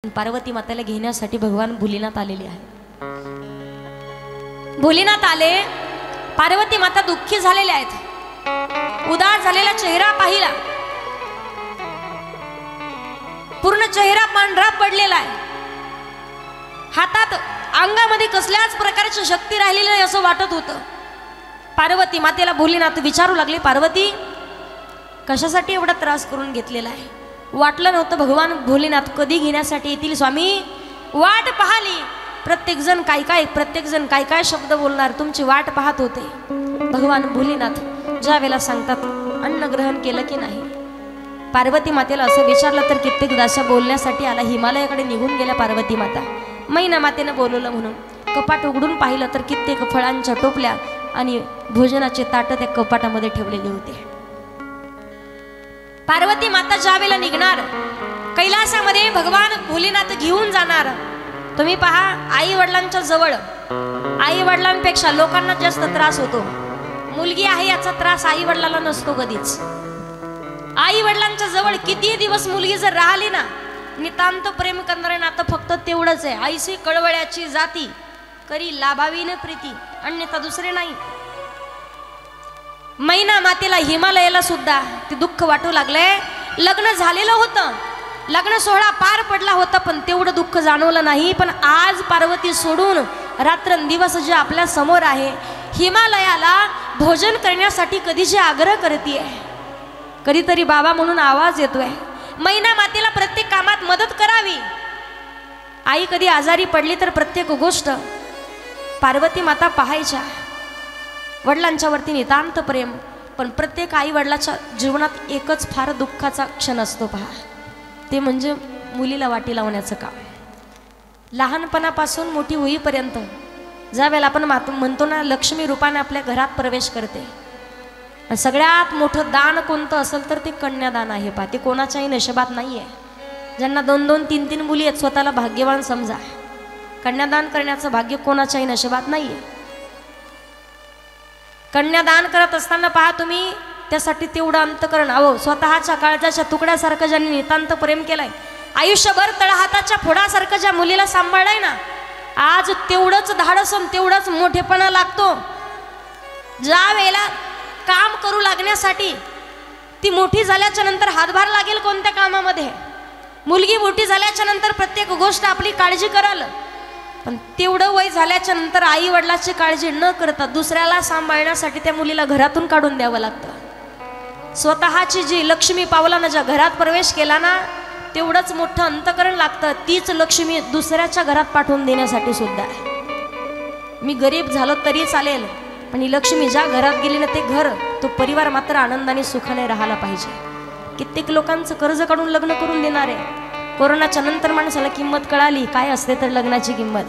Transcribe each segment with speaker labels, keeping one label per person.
Speaker 1: पार्वती मातेला घेण्यासाठी भगवान भोलेनाथ आलेले आहे। भोलेनाथ आले, पार्वती माता दुःखी झालेल्या आहेत। उदास झालेला चेहरा पाहिला, पूर्ण चेहरा पांढरा पडलेला आहे। हातात अंगामध्ये कसल्याच प्रकारची शक्ती राहिलेली नाही असं वाटत होतं। पार्वती मातेला भोलेनाथ विचारू लागले, पार्वती कशासाठी एवढा त्रास करून घेतलेला आहे? वाटलं नव्हतं भगवान भोलेनाथ कधी घेण्यासाठी येतील। स्वामी वाट पाहिली, प्रत्येक जण काय काय शब्द बोलणार, तुमची वाट पाहत होते। भगवान भोलेनाथ ज्या वेळेला सांगतात अन्न ग्रहण केलं की नाही, पार्वती मातेला असं विचारलं तर कित्येक दाशा बोलण्यासाठी आला। हिमालयाकडे निघून गेल्या पार्वती माता। मैना मातेनं बोलवलं म्हणून कपाट उघडून पाहिलं तर कित्येक फळांच्या टोपल्या आणि भोजनाचे ताट त्या कपाटामध्ये ठेवलेले होते। पार्वती माता ज्या वेळेला निघणार, कैलासामध्ये भगवान भोलेनाथ घेऊन जाणार। तुम्ही पहा, आई वडिलांच्या जवळ आई वडिलांपेक्षा लोकांना जास्त त्रास होतो। मुलगी आहे याचा त्रास आई वडिलांना नसतो कधीच। आई वडिलांच्या जवळ किती दिवस मुलगी जर राहिली ना, नितांत प्रेम करणारे नातं फक्त तेवढंच आहे। आईशी कळवळ्याची जाती करी लाभावीन प्रीती, अन्यथा दुसरे नाही। मैना मातेला हिमालयाला सुद्धा ते दुःख वाटू लागले। लग्न झालेलं होतं, लग्न सोहळा पार पडला होता, पण तेवढं दुःख जाणवलं नाही। पण आज पार्वती सोडून रात्रंदिवस जे आपल्या समोर आहे, हिमालयाला भोजन करण्यासाठी कधीचे आग्रह करतीये, कधीतरी बाबा म्हणून आवाज येतोय। मैना मातेला प्रत्येक कामात मदत करावी। आई कधी आजारी पडली तर प्रत्येक गोष्ट पार्वती माता पाहायच्या। वडिलांच्या वरती नितांत प्रेम, पण प्रत्येक आई वडिलाच्या जीवनात एकच फार दुःखाचा क्षण असतो पहा, ते म्हणजे मुलीला वाटी लावण्याचं काम। लहानपणापासून मोठी होईपर्यंत ज्या वेळेला आपण म्हणतो ना, लक्ष्मी रूपाने आपल्या घरात प्रवेश करते, सगळ्यात मोठं दान कोणतं असेल तर ते कन्यादान आहे पहा। ते कोणाच्याही नशिबात नाही आहे। ज्यांना 2-2, 3-3 मुली आहेत स्वतःला भाग्यवान समजा। कन्यादान करण्याचं भाग्य कोणाच्याही नशिबात नाही आहे। कन्यादान करत असताना पहा तुम्ही, त्यासाठी तेवढं अंतकरण हवं। स्वतःच्या काळजाच्या तुकड्यासारखं ज्यांनी नितांत प्रेम केलंय, आयुष्यभर तळहाताच्या फोडासारखं ज्या मुलीला सांभाळलंय ना, आज तेवढंच धाडस तेवढंच मोठेपणा लागतो। ज्या वेळेला काम करू लागण्यासाठी ती मोठी झाल्याच्या नंतर हातभार लागेल कोणत्या कामामध्ये, मुलगी मोठी झाल्याच्या नंतर प्रत्येक गोष्ट आपली काळजी कराल, पण तेवढं वय झाल्याच्या नंतर आई वडिलाची काळजी न करता दुसऱ्याला सांभाळण्यासाठी त्या मुलीला घरातून काढून द्यावं लागतं। स्वतःची जी लक्ष्मी पावलानं ज्या घरात प्रवेश केला ना, तेवढंच मोठं अंतकरण लागतं। तीच लक्ष्मी दुसऱ्याच्या घरात पाठवून देण्यासाठी सुद्धा आहे। मी गरीब झालो तरी चालेल, पण ही लक्ष्मी ज्या घरात गेली ना, ते घर, तो परिवार मात्र आनंदाने सुखाने राहायला पाहिजे। कित्येक लोकांचं कर्ज काढून लग्न करून देणार आहे। कोरोनाच्या नंतर माणसाला किंमत कळाली काय असते तर लग्नाची किंमत।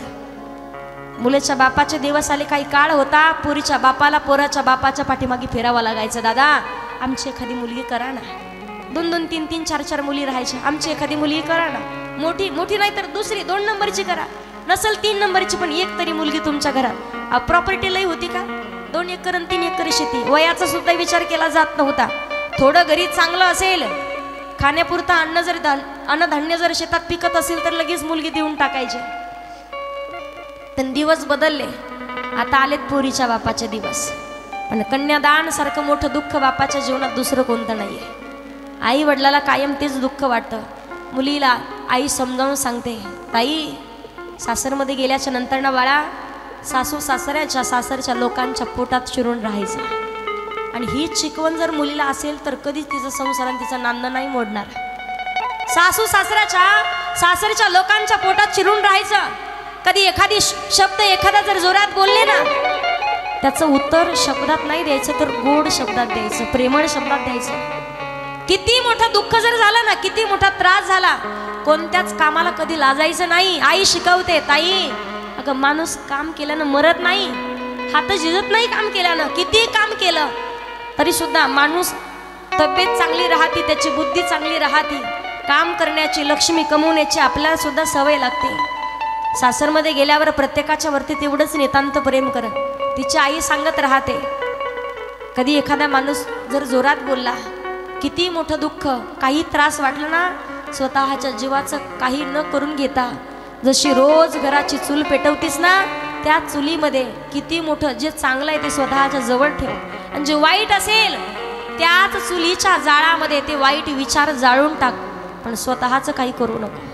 Speaker 1: मुलीच्या बापाचे दिवस आले, काही काळ होता पोरीच्या बापाला पोराच्या बापाच्या पाठीमागे फिरावं लागायचं। दादा आमची एखादी मुलगी करा ना। 2-2, 3-3, 4-4 मुली राहायच्या, आमची एखादी मुलगी करा ना। मोठी नाही तर दुसरी 2 नंबरची करा, नसल 3 नंबरची, पण एक तरी मुलगी तुमच्या घरात। प्रॉपर्टी लई होती का? 2 एकर आणि 3 एकर शेती, वयाचा सुद्धा विचार केला जात नव्हता। थोडं घरी चांगलं असेल, खाण्यापुरता अन्नधान्य जर शेतात पिकत असेल तर लगेच मुलगी देऊन टाकायचे। पण दिवस बदलले, आता आलेत पोरीच्या बापाचे दिवस। पण कन्यादान सारखं मोठं दुःख बापाच्या जीवनात दुसरं कोणतं नाहीये। आई वडिलाला कायम तेच दुःख वाटतं। मुलीला आई समजावून सांगते, ताई सासरमध्ये गेल्याच्या नंतर ना बाळा, सासू सासरच्या लोकांच्या पोटात शिरून राहायचं। आणि ही शिकवण जर मुलीला असेल तर कधीच तिचं संसार आणि तिचं नांदं नाही मोडणार। सासू सासरच्या लोकांच्या पोटात शिरून राहायचं। कधी एखादी शब्द एखादा जर जोरात बोलले ना, त्याचं उत्तर शब्दात नाही द्यायचं तर गोड शब्दात द्यायचं, प्रेमळ शब्दात द्यायचं। किती मोठं दुःख जर झालं ना, किती मोठा त्रास झाला, कोणत्याच कामाला कधी लाजायचं नाही। आई शिकवते, ताई अगं माणूस काम केल्यानं मरत नाही, हात झिजत नाही काम केल्यानं। किती काम केलं तरी सुद्धा माणूस तब्येत चांगली राहती, त्याची बुद्धी चांगली राहती, काम करण्याची, लक्ष्मी कमवण्याची आपल्याला सुद्धा सवय लागते। सासरमध्ये गेल्यावर प्रत्येकाच्या वरती तेवढंच नितांत प्रेम कर। तिची आई सांगत राहते, कधी एखादा माणूस जर जोरात बोलला, किती मोठं दुःख, काही त्रास वाटलं ना, स्वतःच्या जीवाचं काही न करून घेता जशी रोज घराची चूल पेटवतीस ना, त्या चुलीमध्ये किती मोठं जे चांगलं आहे ते स्वतःच्या जवळ ठेव, आणि जे वाईट असेल त्याच चुलीच्या जाळामध्ये ते वाईट विचार जाळून टाक, पण स्वतःचं काही करू नको.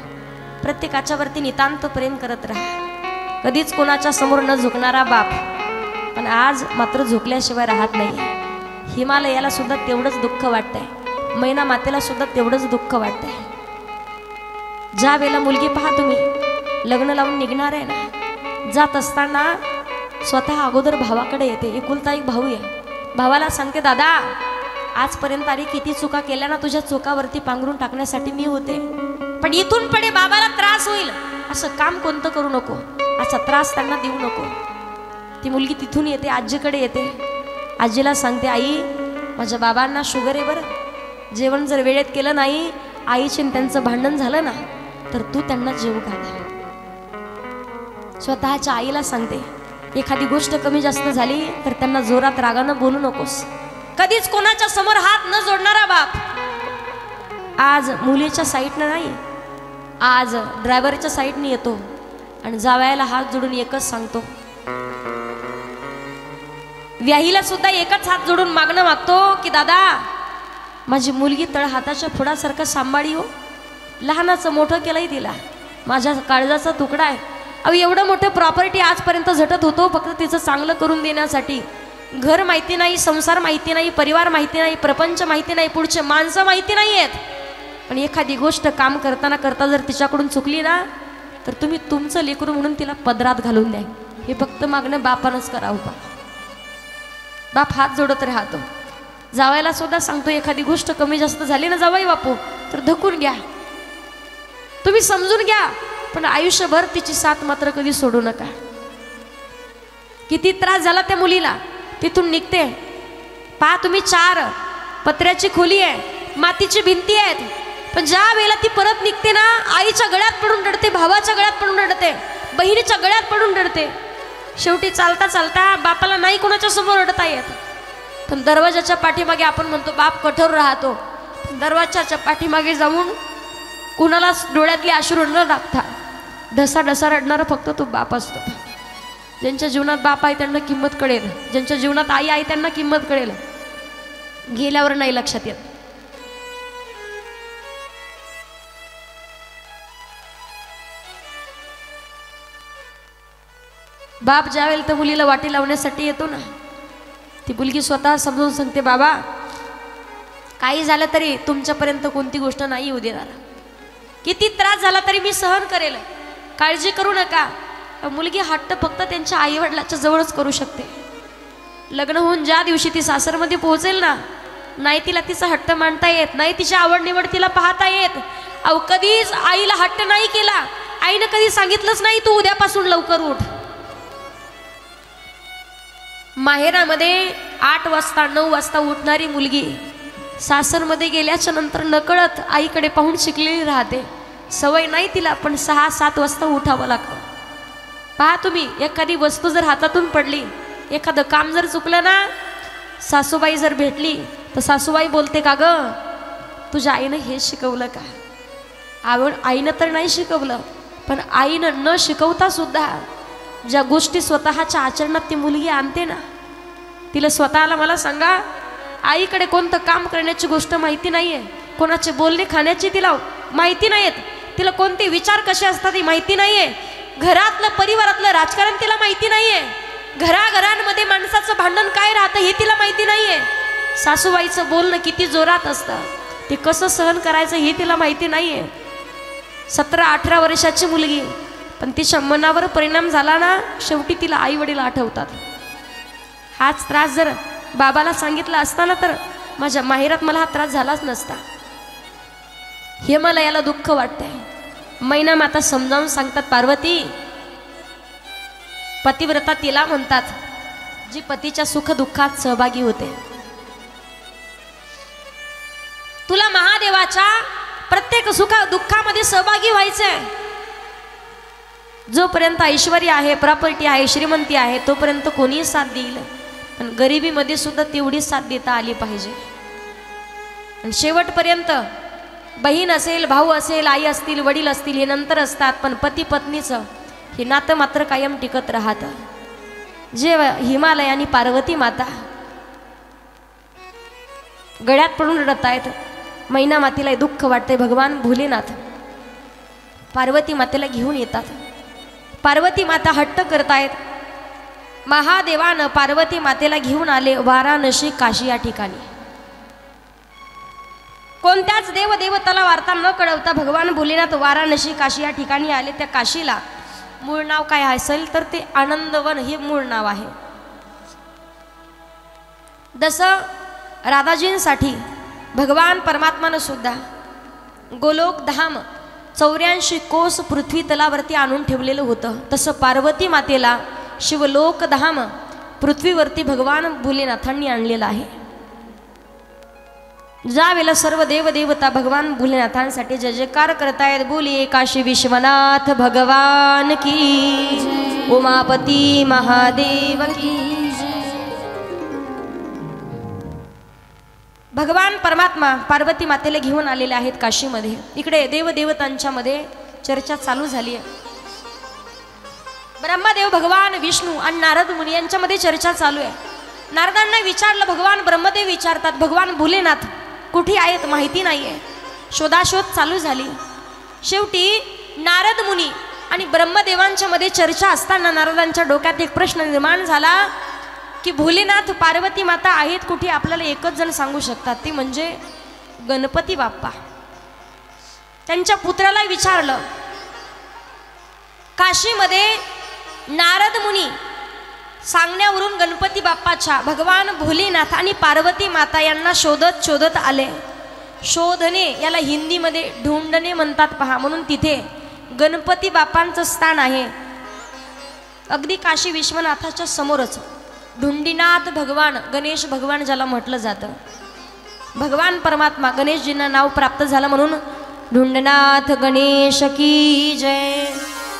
Speaker 1: प्रत्येकाच्या वरती नितांत प्रेम करत राहा. कधीच कोणाच्या समोर न झुकणारा बाप, पण आज मात्र झुकल्याशिवाय राहत नाही. हिमालयाला सुद्धा तेवढंच दुःख वाटतंय, मैना मातेला सुद्धा तेवढंच दुःख वाटतंय. ज्या वेळेला मुलगी पहा तुम्ही लग्न लावून निघणार आहे ना, जात असताना स्वतः अगोदर भावाकडे येते. एकुलता एक भाऊ आहे. भावाला सांगते, दादा आजपर्यंत अरे किती चुका केल्या ना, तुझ्या चुकावरती पांघरून टाकण्यासाठी मी होते, पण इथून पुढे बाबाला त्रास होईल असं काम कोणतं करू नको, असा त्रास त्यांना देऊ नको. ती मुलगी तिथून येते, आजीकडे येते. आजीला सांगते, आई माझ्या बाबांना शुगर आहे बरं, जेवण जर वेळेत केलं नाही, आईचे त्यांचं भांडण झालं ना, तर तू त्यांना जेवू घाल. स्वतःच्या आईला सांगते, एखादी गोष्ट कमी जास्त झाली तर त्यांना जोरात रागानं बोलू नकोस. कधीच कोणाच्या समोर हात न जोडणारा बाप आज मुलीच्या साईडनं नाही, आज ड्रायव्हरच्या साईडने येतो आणि जावयाला हात जोडून एकच सांगतो. व्याहीला सुद्धा एकच हात जोडून मागणं मागतो की दादा माझी मुलगी तळ हाताच्या फोडासारखं सांभाळी हो, लहानाचं मोठं केलंय तिला, माझ्या काळजाचा तुकडा आहे. अहो एवढं मोठं प्रॉपर्टी आजपर्यंत झटत होतो फक्त तिचं चांगलं करून देण्यासाठी. घर माहिती नाही, संसार माहिती नाही, परिवार माहिती नाही, प्रपंच माहिती नाही, पुढचे माणसं माहिती नाही आहेत, पण एखादी गोष्ट काम करताना करता जर तिच्याकडून चुकली ना, तर तुम्ही तुमचं लेकरू म्हणून तिला पदरात घालून द्या. हे फक्त मागणं बापानंच करावं. बाप हात जोडत राहतो. जावायला सुद्धा सांगतो, एखादी गोष्ट कमी जास्त झाली ना जावाई बापू, तर धकून घ्या, तुम्ही समजून घ्या, पण आयुष्यभर तिची साथ मात्र कधी सोडू नका. किती त्रास झाला त्या मुलीला, तिथून निघते. पहा तुम्ही, 4 पत्र्याची खोली आहे, मातीची भिंती आहेत, पण ज्या वेळेला ती परत निघते ना, आईच्या गळ्यात पडून रडते, भावाच्या गळ्यात पडून रडते, बहिणीच्या गळ्यात पडून रडते. शेवटी चालता चालता बापाला नाही कोणाच्या समोर रडता येत, पण दरवाजाच्या पाठीमागे आपण म्हणतो बाप कठोर राहतो, दरवाजाच्या पाठीमागे जाऊन कुणाला डोळ्यातले अश्रू न टाकता ढसा ढसा रडणारा फक्त तो बाप असतो. ज्यांच्या जीवनात बाप आहे त्यांना किंमत कळेल, ज्यांच्या जीवनात आई आहे त्यांना किंमत कळेल, गेल्यावर नाही लक्षात येत. बाप ज्या वेळेला त्या मुलीला वाटी लावण्यासाठी येतो ना, ती मुलगी स्वतः समजून सांगते, बाबा काही झालं तरी तुमच्यापर्यंत कोणती गोष्ट नाही येऊ देणार, किती त्रास झाला तरी मी सहन करेल, काळजी करू नका. मुलगी हट्ट फक्त त्यांच्या आई वडिलाच्या जवळच करू शकते. लग्न होऊन ज्या दिवशी ती सासरमध्ये पोहोचेल ना, नाही तिला तिचा हट्ट मांडता येत, नाही तिची आवड निवड तिला पाहता येत. अहो कधीच आईला हट्ट नाही केला, आईनं कधी सांगितलंच नाही तू उद्यापासून लवकर उठ. माहेरामध्ये 8 वाजता 9 वाजता उठणारी मुलगी सासरमध्ये गेल्याच्या नंतर नकळत आईकडे पाहून शिकलेली राहते. सवय नाही तिला, पण 6-7 वाजता उठावं लागतं. पहा तुम्ही, एखादी वस्तू जर हातातून पडली, एखादं काम जर चुकलं ना, सासूबाई जर भेटली तर सासूबाई बोलते, का ग तुझ्या आईनं हे शिकवलं का? आईनं तर नाही शिकवलं, पण आईनं न शिकवता सुद्धा ज्या गोष्टी स्वतःच्या आचरणात ती मुलगी आणते ना, तिला स्वतःला मला सांगा, आईकडे कोणतं काम करण्याची गोष्ट माहिती नाहीये, कोणाचे बोलणे खाण्याची तिला माहिती नाहीत, तिला कोणते विचार कसे असतात ती माहिती नाहीये, घरातलं परिवारातलं राजकारण तिला माहिती नाहीये, घराघरांमध्ये माणसाचं भांडण काय राहतं हे तिला माहिती नाहीये, सासूबाईचं बोलणं किती जोरात असतं ते कसं सहन करायचं हे तिला माहिती नाहीये. 17-18 वर्षाची मुलगी, पण तिच्या मनावर परिणाम झाला ना, शेवटी तिला आई वडील आठवतात. हाच त्रास जर बाबाला सांगितला असता ना, तर माझ्या माहेरात मला हा त्रास झालाच नसता. हे मला याला दुःख वाटतंय. मैना माता समजावून सांगतात, पार्वती पतिव्रता तिला म्हणतात जी पतीच्या सुख दुःखात सहभागी होते. तुला महादेवाच्या प्रत्येक सुख दुःखामध्ये सहभागी व्हायचंय. जोपर्यंत ऐश्वर्य आहे, प्रॉपर्टी आहे, श्रीमंती आहे, तोपर्यंत कोणीही साथ देईल, पण गरिबीमध्ये सुद्धा तेवढीच साथ देता आली पाहिजे. आणि शेवटपर्यंत बहीण असेल, भाऊ असेल, आई असतील, वडील असतील, हे नंतर असतात, पण पती पत्नीचं हे नातं मात्र कायम टिकत राहतं. जे हिमालय आणि पार्वती माता गळ्यात पडून रडत आहेत. मैना मातेला दुःख वाटते. भगवान भोलेनाथ पार्वती मातेला घेऊन येतात. पार्वती माता हट्ट करतायत. महादेवानं पार्वती मातेला घेऊन आले वाराणसी काशी या ठिकाणी. कोणत्याच देवदेवताला वार्ता न कळवता भगवान भोलेनाथ वाराणसी काशी या ठिकाणी आले. त्या काशीला मूळ नाव काय असेल तर ते आनंदवन हे मूळ नाव आहे. जसं राधाजींसाठी भगवान परमात्मानं सुद्धा गोलोक धाम 84 कोस पृथ्वी तलावरती आणून ठेवलेलं होतं, तसं पार्वती मातेला शिवलोक धाम पृथ्वीवरती भगवान भोलेनाथांनी आणलेलं आहे. ज्या वेळेला सर्व देवदेवता भगवान भोलेनाथांसाठी जय जयकार करतायत. बोलिये काशी विश्वनाथ भगवान की, उमापती महादेव की. भगवान परमात्मा पार्वती मातेला घेऊन आलेले आहेत काशीमध्ये. इकडे देवदेवतांच्या मध्ये चर्चा चालू झाली आहे. ब्रह्मदेव, भगवान विष्णू आणि नारद मुनी यांच्यामध्ये चर्चा चालू आहे. नारदांना विचारलं, भगवान ब्रह्मदेव विचारतात भगवान भोलेनाथ कुठे आहेत माहिती नाहीये. शोधाशोध चालू झाली. शेवटी नारद मुनी आणि ब्रह्मदेवांच्या मध्ये चर्चा असताना नारदांच्या डोक्यात एक प्रश्न निर्माण झाला की भोलेनाथ पार्वती माता आहेत कुठे. आपल्याला एकच जण सांगू शकतात, ती म्हणजे गणपती बाप्पा. त्यांच्या पुत्राला विचारलं. काशीमध्ये नारद मुनी सांगण्यावरून गणपती बाप्पाच्या भगवान भोलेनाथ आणि पार्वती माता यांना शोधत शोधत आले. शोधणे याला हिंदीमध्ये ढूंढणे म्हणतात पहा. म्हणून तिथे गणपती बाप्पांचं स्थान आहे. अगदी काशी विश्वनाथाच्या समोरच ढुंडीनाथ भगवान, गणेश भगवान ज्याला म्हटलं जातं. भगवान परमात्मा गणेशजींना नाव प्राप्त झालं म्हणून ढुंडनाथ गणेश की जय,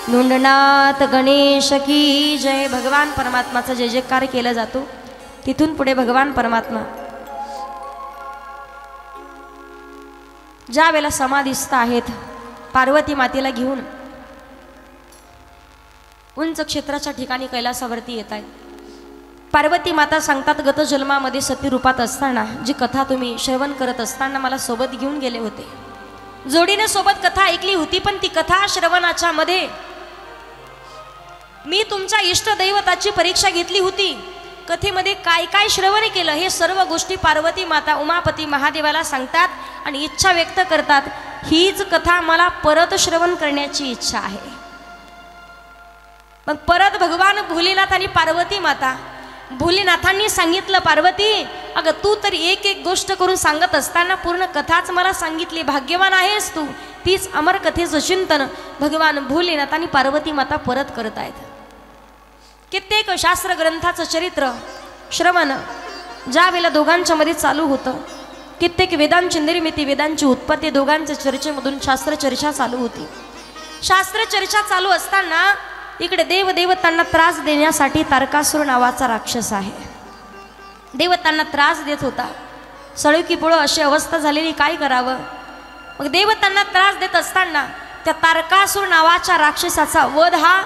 Speaker 1: ढुंडनाथ गणेश की जय. भगवान परमात्माचा जय जयकार केला जातो. तिथून पुढे भगवान परमात्मा ज्या वेळेला समाधिस्थ आहेत पार्वती मातेला घेऊन उंच क्षेत्राच्या ठिकाणी कैलासावरती येत आहेत. पार्वती माता सांगतात, गत जन्मामध्ये सती रूपात असताना जी कथा तुम्ही श्रवण करत असताना मला सोबत घेऊन गेले होते. जोडीने सोबत कथा ऐकली होती, पण ती कथा श्रवणाच्या मध्ये मी तुमच्या इष्टदैवताची परीक्षा घेतली होती. कथेमध्ये काय काय श्रवण केलं हे सर्व गोष्टी पार्वती माता उमापती महादेवाला सांगतात आणि इच्छा व्यक्त करतात, हीच कथा मला परत श्रवण करण्याची इच्छा आहे. मग परत भगवान भोलेनाथ आणि पार्वती माता, भोलेनाथांनी सांगितलं, पार्वती अगं तू तर एक एक गोष्ट करून सांगत असताना पूर्ण कथाच मला सांगितली, भाग्यवान आहेस तू. तीच अमर कथेचं चिंतन भगवान भोलेनाथ आणि पार्वती माता परत करत आहेत. कित्येक शास्त्र ग्रंथाचं चरित्र श्रवण ज्या वेळेला दोघांच्या मध्ये चालू होतं, कित्येक वेदांची निर्मिती, वेदांची उत्पत्ती, दोघांच्या चर्चेमधून शास्त्र चर्चा चालू होती. शास्त्र चर्चा चालू असताना इकडे देवदेवतांना त्रास देण्यासाठी तारकासुर नावाचा राक्षस आहे. देवतांना त्रास देत होता. सळुकीपुळं अशी अवस्था झालेली, काय करावं. मग देवतांना त्रास देत असताना त्या तारकासुर नावाच्या राक्षसाचा वध हा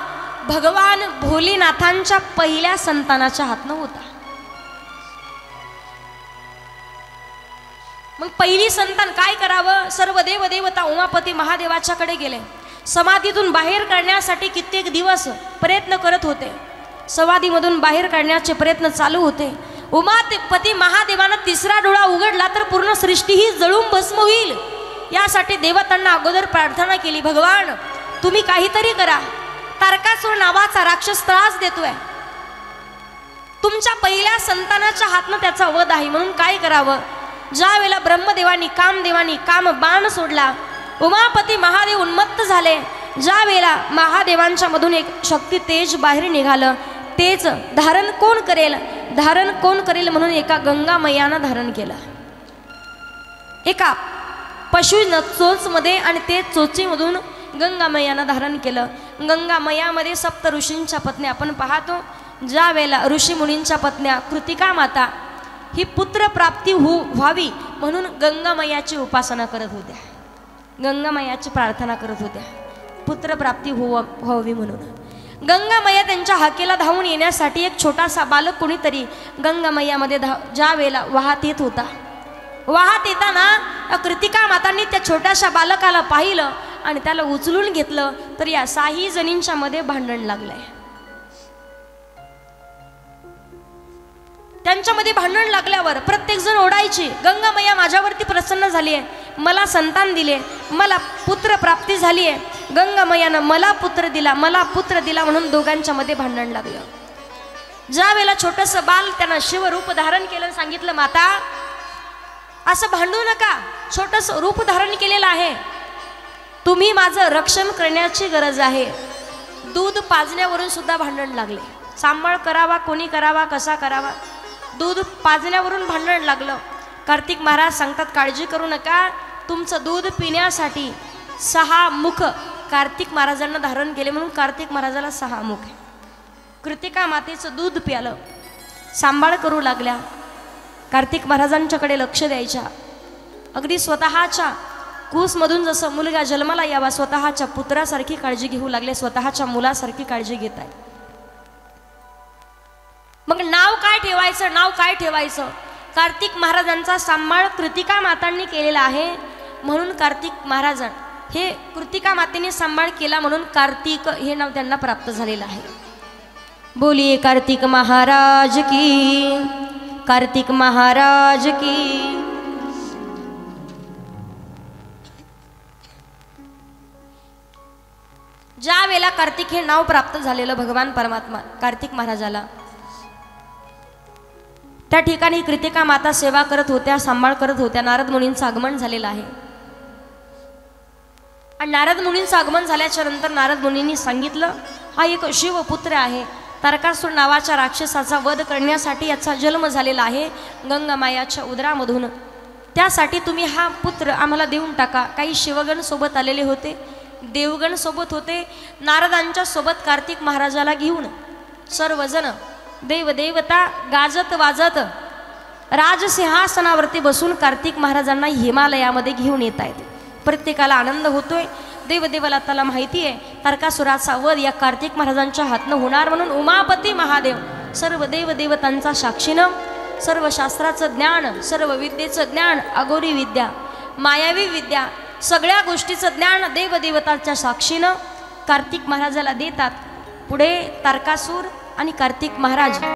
Speaker 1: भगवान भोलेनाथांच्या पहिल्या संतानाच्या हातनं होता. मग पहिली संतान काय करावं. सर्व देवदेवता उमापती महादेवाच्याकडे गेले. समाधीतून बाहेर काढण्यासाठी कित्येक दिवस प्रयत्न करत होते. समाधीमधून बाहेर काढण्याचे प्रयत्न चालू होते. उमापती महादेवानं तिसरा डोळा उघडला तर पूर्ण सृष्टी ही जळून भस्म होईल. यासाठी देवतांना अगोदर प्रार्थना केली, भगवान तुम्ही काहीतरी करा. तारकासुर नावाचा राक्षस त्रास देतोय. तुमच्या पहिल्या संतानाच्या हातनं त्याचा वध आहे, म्हणून काय करावं. ज्या वेळेला ब्रह्मदेवानी कामदेवानी काम बाण सोडला, उमापती महादेव उन्मत्त झाले. ज्या वेळेला महादेवांच्या मधून एक शक्ती तेज बाहेर निघालं. तेच धारण कोण करेल, धारण कोण करेल म्हणून एका गंगा मैयानं धारण केलं. एका पशु चोचमध्ये आणि ते चोचीमधून गंगा मैयानं धारण केलं. गंगा मैयामध्ये सप्त ऋषींच्या पत्न्या आपण पाहतो. ज्या वेळेला ऋषी मुनींच्या पत्न्या कृतिका माता ही पुत्र प्राप्ती व्हावी म्हणून गंगा मैयाची उपासना करत होत्या. गंगामायाची प्रार्थना करत होत्या पुत्रप्राप्ती व्हावी म्हणून. गंगामया त्यांच्या हाकेला धावून येण्यासाठी एक छोटासा बालक कोणीतरी गंगामयामध्ये ज्या वेळेला वाहत येत होता, वाहत येताना कृतिका मातांनी त्या छोट्याशा बालकाला पाहिलं आणि त्याला उचलून घेतलं. तर या 6 जणींच्या मध्ये भांडण लागलंय. त्यांच्यामध्ये भांडण लागल्यावर प्रत्येक जण ओढायची, गंगामया माझ्यावरती प्रसन्न झाली आहे, मला संतान दिले, मला पुत्र प्राप्ती झाली आहे, गंगामयानं मला पुत्र दिला, मला पुत्र दिला म्हणून दोघांच्या मध्ये भांडण लागलं. ज्या वेळेला छोटंसं बाल त्यानं शिवरूप धारण केलं, सांगितलं माता असं भांडू नका, छोटंसं रूप धारण केलेलं आहे, तुम्ही माझं रक्षण करण्याची गरज आहे. दूध पाजण्यावरून सुद्धा भांडण लागले. सांभाळ करावा, कोणी करावा, कसा करावा, दूध पाजण्यावरून भांडण लागलं. कार्तिक महाराज सांगतात काळजी करू नका, तुमचं दूध पिण्यासाठी 6 मुख कार्तिक महाराजांना धारण केले म्हणून कार्तिक महाराजाला 6 मुख आहे. कृतिका मातेचं दूध प्यालं, सांभाळ करू लागल्या, कार्तिक महाराजांच्याकडे लक्ष द्यायच्या. अगदी स्वतःच्या कूसमधून जसं मुलगा जन्माला यावा स्वतःच्या पुत्रासारखी काळजी घेऊ लागले, स्वतःच्या मुलासारखी काळजी घेत आहे. मग नाव काय ठेवायचं, नाव काय ठेवायचं, कार्तिक महाराजांचा सांभाळ कृतिका मातांनी केलेला आहे म्हणून कार्तिक महाराज हे कृतिका मातेने सांभाळ केला म्हणून कार्तिक हे नाव त्यांना प्राप्त झालेलं आहे. बोलिये कार्तिक महाराज की, कार्तिक महाराज की. ज्या वेळेला कार्तिक हे नाव प्राप्त झालेलं भगवान परमात्मा कार्तिक महाराजाला, त्या ठिकाणी कृतिका माता सेवा करत होत्या, सांभाळ करत होत्या. नारद मुनींचं आगमन झालेलं आहे आणि नारद मुनींचं आगमन झाल्याच्या नंतर नारद मुनींनी सांगितलं हा एक शिवपुत्र आहे, तारकासूर नावाच्या राक्षसाचा वध करण्यासाठी याचा जन्म झालेला आहे गंगामायाच्या उदरामधून, त्यासाठी तुम्ही हा पुत्र आम्हाला देऊन टाका. काही शिवगण सोबत आलेले होते, देवगण सोबत होते. नारदांच्या सोबत कार्तिक महाराजाला घेऊन सर्वजण देवदेवता गाजत वाजत राजसिंहासनावरती बसून कार्तिक महाराजांना हिमालयामध्ये घेऊन येत आहेत. प्रत्येकाला आनंद होतोय. देवदेवाला त्याला माहिती आहे तारकासुराचा वध या कार्तिक महाराजांच्या हातनं होणार म्हणून उमापती महादेव सर्व देवदेवतांचा साक्षीनं, सर्व शास्त्राचं ज्ञान, सर्व विद्येचं ज्ञान, अघोरी विद्या, मायावी विद्या, सगळ्या गोष्टीचं ज्ञान देवदेवतांच्या साक्षीनं कार्तिक महाराजाला देतात. पुढे तारकासूर आणि कार्तिक महाराज